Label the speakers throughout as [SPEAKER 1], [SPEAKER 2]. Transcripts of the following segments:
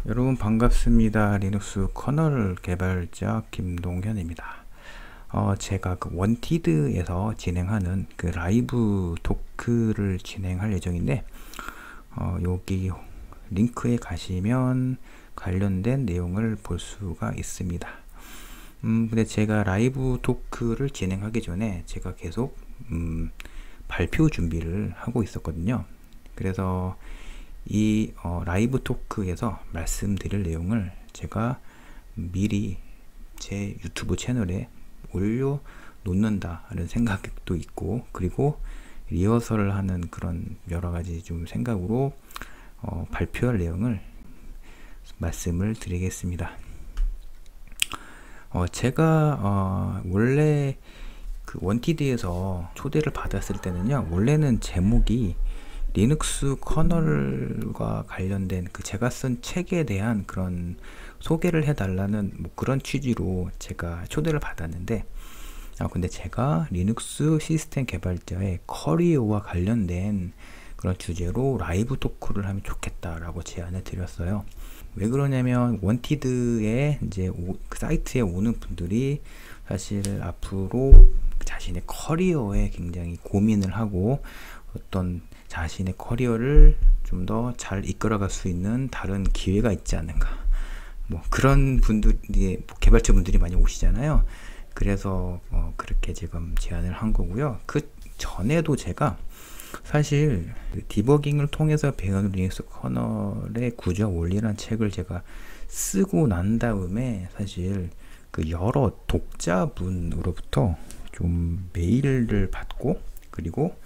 [SPEAKER 1] 여러분 반갑습니다. 리눅스 커널 개발자 김동현입니다. 제가 그 원티드에서 진행하는 그 라이브 토크를 진행할 예정인데, 여기 링크에 가시면 관련된 내용을 볼 수가 있습니다. 근데 제가 라이브 토크를 진행하기 전에 제가 계속 발표 준비를 하고 있었거든요. 그래서 이 라이브 토크에서 말씀드릴 내용을 제가 미리 제 유튜브 채널에 올려 놓는다는 생각도 있고, 그리고 리허설을 하는 그런 여러가지 좀 생각으로 발표할 내용을 말씀을 드리겠습니다. 제가 원래 그 원티드에서 초대를 받았을 때는요, 원래는 제목이 리눅스 커널과 관련된 그 제가 쓴 책에 대한 그런 소개를 해달라는 뭐 그런 취지로 제가 초대를 받았는데, 근데 제가 리눅스 시스템 개발자의 커리어와 관련된 그런 주제로 라이브 토크를 하면 좋겠다라고 제안을 드렸어요. 왜 그러냐면 원티드에 이제 그 사이트에 오는 분들이 사실 앞으로 자신의 커리어에 굉장히 고민을 하고 어떤 자신의 커리어를 좀 더 잘 이끌어갈 수 있는 다른 기회가 있지 않는가, 뭐 그런 분들이 개발자 분들이 많이 오시잖아요. 그래서 그렇게 지금 제안을 한 거고요. 그 전에도 제가 사실 디버깅을 통해서 배운 리눅스 커널의 구조 원리라는 책을 제가 쓰고 난 다음에 사실 그 여러 독자분으로부터 좀 메일을 받고, 그리고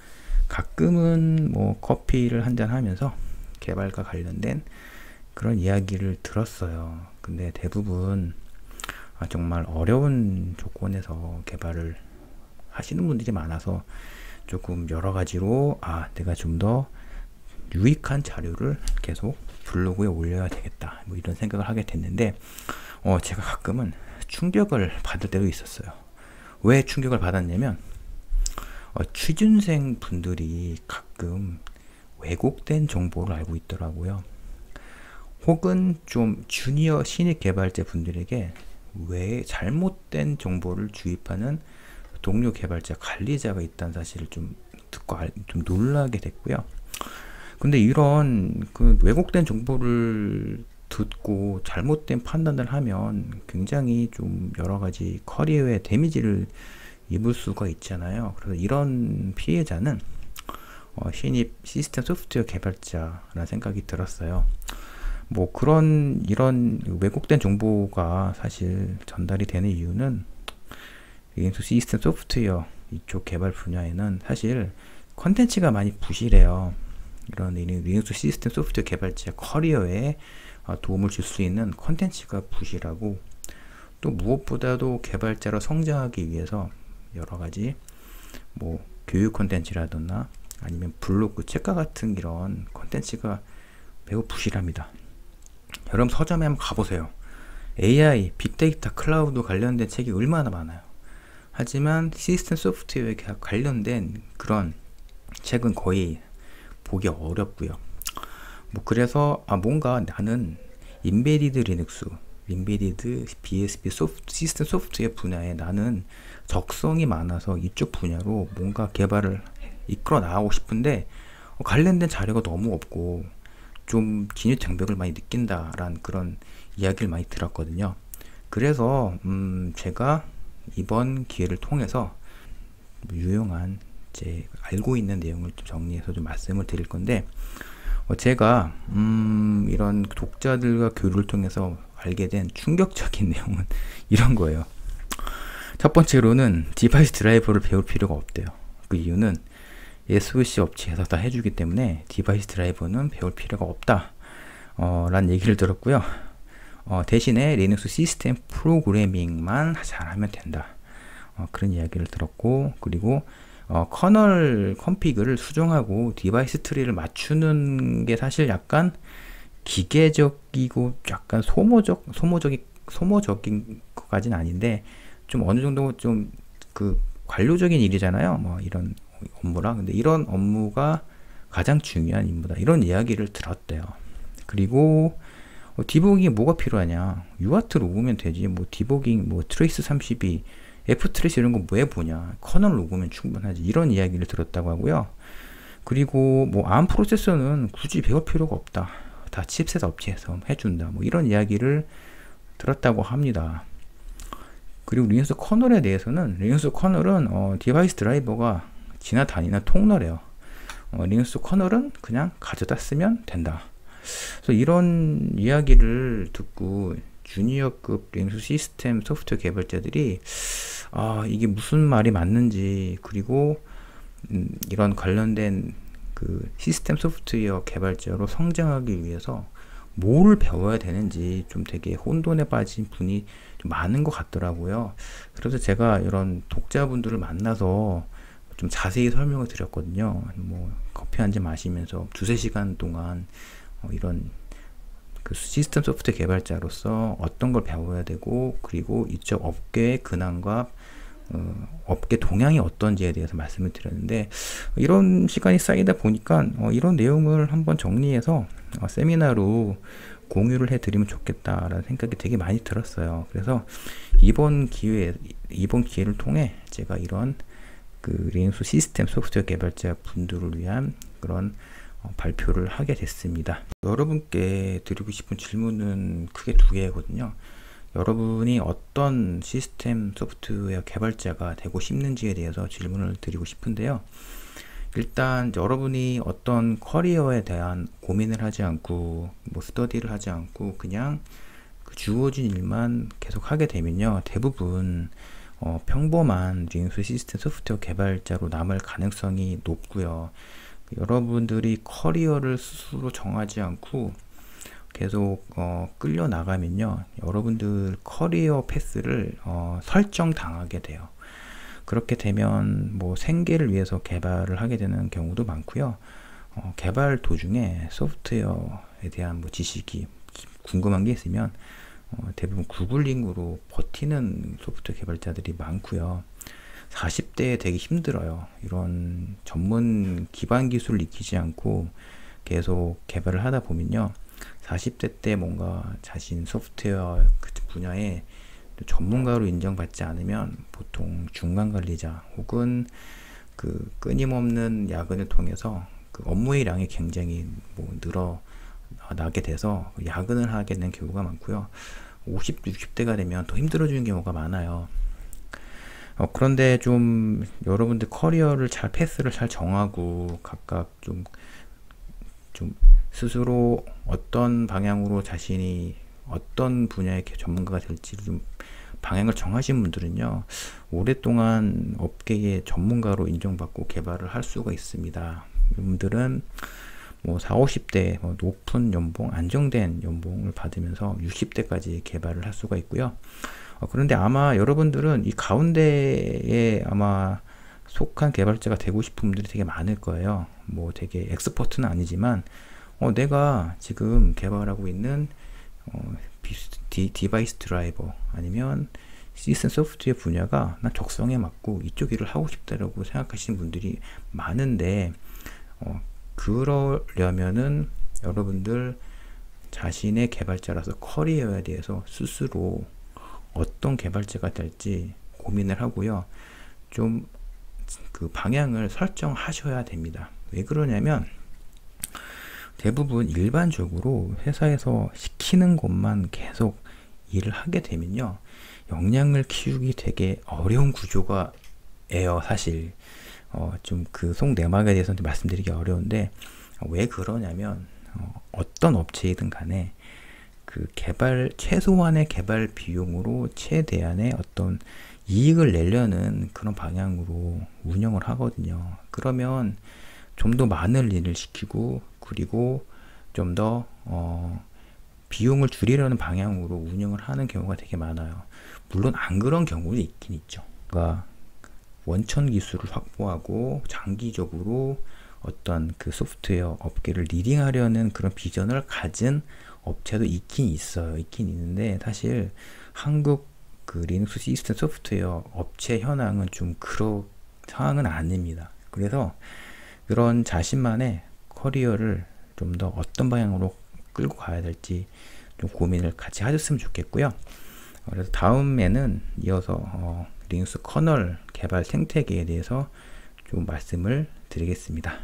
[SPEAKER 1] 가끔은 뭐 커피를 한잔 하면서 개발과 관련된 그런 이야기를 들었어요. 근데 대부분 정말 어려운 조건에서 개발을 하시는 분들이 많아서 조금 여러 가지로 내가 좀 더 유익한 자료를 계속 블로그에 올려야 되겠다, 뭐 이런 생각을 하게 됐는데, 제가 가끔은 충격을 받을 때도 있었어요. 왜 충격을 받았냐면, 취준생 분들이 가끔 왜곡된 정보를 알고 있더라고요. 혹은 좀 주니어 신입 개발자 분들에게 왜 잘못된 정보를 주입하는 동료 개발자 관리자가 있다는 사실을 좀 듣고 좀 놀라게 됐고요. 근데 이런 그 왜곡된 정보를 듣고 잘못된 판단을 하면 굉장히 좀 여러 가지 커리어에 데미지를 입을 수가 있잖아요. 그래서 이런 피해자는 신입 시스템 소프트웨어 개발자라는 생각이 들었어요. 뭐 이런 왜곡된 정보가 사실 전달이 되는 이유는 리눅스 시스템 소프트웨어 이쪽 개발 분야에는 사실 컨텐츠가 많이 부실해요. 이런 리눅스 시스템 소프트웨어 개발자 커리어에 도움을 줄 수 있는 컨텐츠가 부실하고, 또 무엇보다도 개발자로 성장하기 위해서 여러 가지 뭐 교육 콘텐츠라든가 아니면 블로그, 책과 같은 이런 콘텐츠가 매우 부실합니다. 여러분 서점에 한번 가보세요. AI, 빅데이터, 클라우드 관련된 책이 얼마나 많아요. 하지만 시스템 소프트웨어에 관련된 그런 책은 거의 보기 어렵고요. 뭐 그래서 뭔가 나는 인베디드 리눅스, 인베디드 BSP 시스템 소프트웨어 분야에 나는 적성이 많아서 이쪽 분야로 뭔가 개발을 이끌어 나가고 싶은데 관련된 자료가 너무 없고 좀 진입 장벽을 많이 느낀다라는 그런 이야기를 많이 들었거든요. 그래서 제가 이번 기회를 통해서 유용한 제 알고 있는 내용을 좀 정리해서 좀 말씀을 드릴 건데, 제가 이런 독자들과 교류를 통해서 알게 된 충격적인 내용은 이런 거예요. 첫 번째로는 디바이스 드라이버를 배울 필요가 없대요. 그 이유는 SOC 업체에서 다 해주기 때문에 디바이스 드라이버는 배울 필요가 없다 라는 얘기를 들었고요. 대신에 리눅스 시스템 프로그래밍만 잘하면 된다, 그런 이야기를 들었고, 그리고 커널 컨피그를 수정하고 디바이스 트리를 맞추는 게 사실 약간 기계적이고 약간 소모적인 것까지는 아닌데 좀 어느 정도 좀 그 관료적인 일이잖아요. 뭐 이런 업무라. 근데 이런 업무가 가장 중요한 임무다, 이런 이야기를 들었대요. 그리고 디버깅이 뭐가 필요하냐? UART 로그면 되지. 뭐 디버깅, 뭐 트레이스 32, F트레이스 이런 거 왜 보냐? 커널 로그면 충분하지. 이런 이야기를 들었다고 하고요. 그리고 뭐 ARM 프로세서는 굳이 배울 필요가 없다. 다 칩셋 업체에서 해준다. 뭐 이런 이야기를 들었다고 합니다. 그리고 리눅스 커널에 대해서는 리눅스 커널은 디바이스 드라이버가 지나다니는 통로래요. 리눅스 커널은 그냥 가져다 쓰면 된다. 그래서 이런 이야기를 듣고 주니어급 리눅스 시스템 소프트웨어 개발자들이 이게 무슨 말이 맞는지, 그리고 이런 관련된 그 시스템 소프트웨어 개발자로 성장하기 위해서 뭘 배워야 되는지 좀 되게 혼돈에 빠진 분이 좀 많은 것 같더라고요. 그래서 제가 이런 독자분들을 만나서 좀 자세히 설명을 드렸거든요. 뭐 커피 한 잔 마시면서 2~3시간 동안 이런 그 시스템 소프트웨어 개발자로서 어떤 걸 배워야 되고, 그리고 이쪽 업계의 근황과 업계 동향이 어떤지에 대해서 말씀을 드렸는데, 이런 시간이 쌓이다 보니까 이런 내용을 한번 정리해서 세미나로 공유를 해드리면 좋겠다라는 생각이 되게 많이 들었어요. 그래서 이번 기회를 통해 제가 이런 그 리눅스 시스템 소프트웨어 개발자 분들을 위한 그런 발표를 하게 됐습니다. 여러분께 드리고 싶은 질문은 크게 2개거든요. 여러분이 어떤 시스템 소프트웨어 개발자가 되고 싶는지에 대해서 질문을 드리고 싶은데요. 일단 여러분이 어떤 커리어에 대한 고민을 하지 않고 뭐 스터디를 하지 않고 그냥 그 주어진 일만 계속 하게 되면요, 대부분 평범한 리눅스 시스템 소프트웨어 개발자로 남을 가능성이 높고요. 여러분들이 커리어를 스스로 정하지 않고 계속 끌려 나가면요, 여러분들 커리어 패스를 설정 당하게 돼요. 그렇게 되면 뭐 생계를 위해서 개발을 하게 되는 경우도 많고요. 개발 도중에 소프트웨어에 대한 뭐 지식이 궁금한 게 있으면 대부분 구글링으로 버티는 소프트웨어 개발자들이 많고요. 40대에 되게 힘들어요. 이런 전문 기반 기술을 익히지 않고 계속 개발을 하다 보면요, 40대 때 뭔가 자신 소프트웨어 그 분야에 전문가로 인정받지 않으면 보통 중간 관리자 혹은 그 끊임없는 야근을 통해서 그 업무의 양이 굉장히 뭐 늘어나게 돼서 야근을 하게 되는 경우가 많고요. 50, 60대가 되면 더 힘들어지는 경우가 많아요. 그런데 좀 여러분들 커리어를 잘 패스를 잘 정하고 각각 좀 스스로 어떤 방향으로 자신이 어떤 분야의 전문가가 될지 좀 방향을 정하신 분들은요, 오랫동안 업계의 전문가로 인정받고 개발을 할 수가 있습니다. 여러분들은 뭐 40, 50대 뭐 높은 연봉, 안정된 연봉을 받으면서 60대까지 개발을 할 수가 있고요. 그런데 아마 여러분들은 이 가운데에 아마 속한 개발자가 되고 싶은 분들이 되게 많을 거예요. 뭐 되게 엑스퍼트는 아니지만 내가 지금 개발하고 있는 디바이스 드라이버 아니면 시스템 소프트웨어 분야가 난 적성에 맞고 이쪽 일을 하고 싶다라고 생각하시는 분들이 많은데, 그러려면은 여러분들 자신의 개발자라서 커리어에 대해서 스스로 어떤 개발자가 될지 고민을 하고요, 좀 그 방향을 설정하셔야 됩니다. 왜 그러냐면 대부분 일반적으로 회사에서 시키는 것만 계속 일을 하게 되면요, 역량을 키우기 되게 어려운 구조가 에요. 사실 좀 그 속내막에 대해서는 말씀드리기 어려운데, 왜 그러냐면 어떤 업체이든 간에 그 최소한의 개발 비용으로 최대한의 어떤 이익을 내려는 그런 방향으로 운영을 하거든요. 그러면 좀 더 많은 일을 시키고, 그리고 좀 더 비용을 줄이려는 방향으로 운영을 하는 경우가 되게 많아요. 물론 안 그런 경우도 있긴 있죠. 그러니까 원천 기술을 확보하고 장기적으로 어떤 그 소프트웨어 업계를 리딩하려는 그런 비전을 가진 업체도 있긴 있어요. 있긴 있는데 사실 한국 그 리눅스 시스템 소프트웨어 업체 현황은 좀 그런 상황은 아닙니다. 그래서 그런 자신만의 커리어를 좀 더 어떤 방향으로 끌고 가야 될지 좀 고민을 같이 하셨으면 좋겠고요. 그래서 다음에는 이어서 리눅스 커널 개발 생태계에 대해서 좀 말씀을 드리겠습니다.